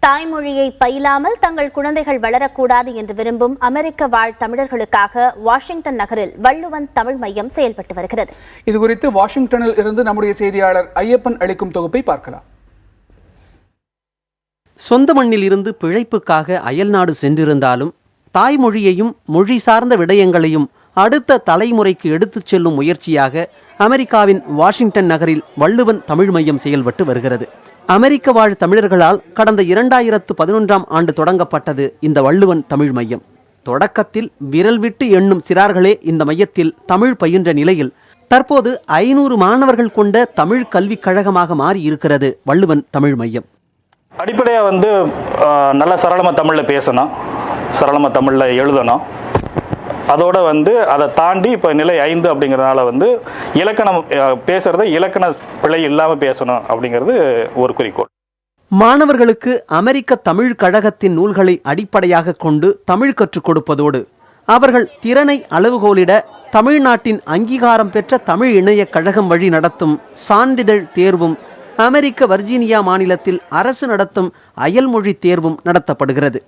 தாய்மொழியை பயிலாமல் தங்கள் குழந்தைகள் வளரக்கூடாது என்று விரும்பும் அமெரிக்க வாழ் தமிழர்களுக்காக வாஷிங்டன் நகரில் வள்ளுவன் தமிழ் மையம் செயல்பட்டு வருகிறது. இதுகுறித்து வாஷிங்டனில் இருந்து நம்முடைய செய்தியாளர் ஐயப்பன் அளிக்கும் தொகுப்பை பார்க்கலாம். சொந்த மண்ணில் இருந்து பிழைப்புக்காக அயல்நாடு சென்றிருந்தாலும் தாய்மொழியையும் மொழி சார்ந்த விடயங்களையும் அடுத்த தலைமுறைக்கு எடுத்துச் செல்லும் முயற்சியாக அமெரிக்காவின் வாஷிங்டன் நகரில் வள்ளுவன் தமிழ் மையம் செயல்பட்டு வருகிறது. அமெரிக்க வாழ் தமிழர்களால் கடந்த 2011ஆம் ஆண்டு தொடங்கப்பட்டது இந்த வள்ளுவன் தமிழ் மையம். தொடக்கத்தில் விரல் விட்டு எண்ணும் சிறார்களே இந்த மையத்தில் தமிழ் பயின்ற நிலையில் தற்போது 500 மாணவர்கள் கொண்ட தமிழ் கல்விக் கழகமாக மாறி இருக்கிறது வள்ளுவன் தமிழ் மையம். அடிப்படையாக நல்ல சரளமாக தமிழில் பேசணும், சரளமாக தமிழில் எழுதணும். அதோட அதை தாண்டி இப்போ நிலை 5 அப்படிங்கிறதுனால இலக்கணம் பேசுறத இலக்கண பிழை இல்லாமல் பேசணும் அப்படிங்கிறது ஒரு குறிக்கோள். மாணவர்களுக்கு அமெரிக்க தமிழ் கழகத்தின் நூல்களை அடிப்படையாக கொண்டு தமிழ் கற்றுக் கொடுப்பதோடு அவர்கள் திறனை அளவுகோலிட தமிழ்நாட்டின் அங்கீகாரம் பெற்ற தமிழ் இணைய கழகம் வழி நடத்தும் சான்றிதழ் தேர்வும் அமெரிக்க வர்ஜீனியா மாநிலத்தில் அரசு நடத்தும் அயல்மொழி தேர்வும் நடத்தப்படுகிறது.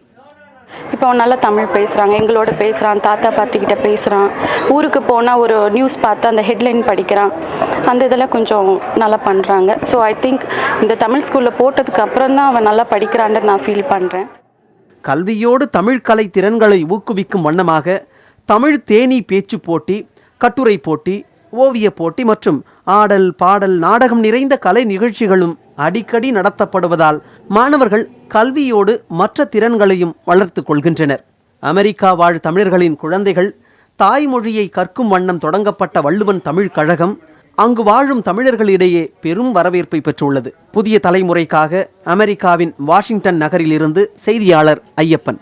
இப்போ நல்லா தமிழ் பேசுகிறாங்க, எங்களோட பேசுகிறான், தாத்தா பாட்டிக்கிட்ட பேசுகிறான், ஊருக்கு போனால் ஒரு நியூஸ் பார்த்து அந்த ஹெட்லைன் படிக்கிறான், அந்த இதெல்லாம் கொஞ்சம் நல்லா பண்ணுறாங்க. ஸோ ஐ திங்க் இந்த தமிழ் ஸ்கூலில் போட்டதுக்கு அப்புறம் தான் அவன் நல்லா படிக்கிறான்னு நான் ஃபீல் பண்ணுறேன். கல்வியோடு தமிழ் கலை திறன்களை ஊக்குவிக்கும் வண்ணமாக தமிழ் தேனி பேச்சு போட்டி, கட்டுரை போட்டி, ஓவிய போட்டி மற்றும் ஆடல் பாடல் நாடகம் நிறைந்த கலை நிகழ்ச்சிகளும் அடிக்கடி நடத்தப்படுவதால் மாணவர்கள் கல்வியோடு மற்ற திறன்களையும் வளர்த்து கொள்கின்றனர். அமெரிக்கா வாழ் தமிழர்களின் குழந்தைகள் தாய்மொழியை கற்கும் வண்ணம் தொடங்கப்பட்ட வள்ளுவன் தமிழ் கழகம் அங்கு வாழும் தமிழர்களிடையே பெரும் வரவேற்பை பெற்றுள்ளது. புதிய தலைமுறைக்காக அமெரிக்காவின் வாஷிங்டன் நகரில் இருந்து செய்தியாளர் ஐயப்பன்.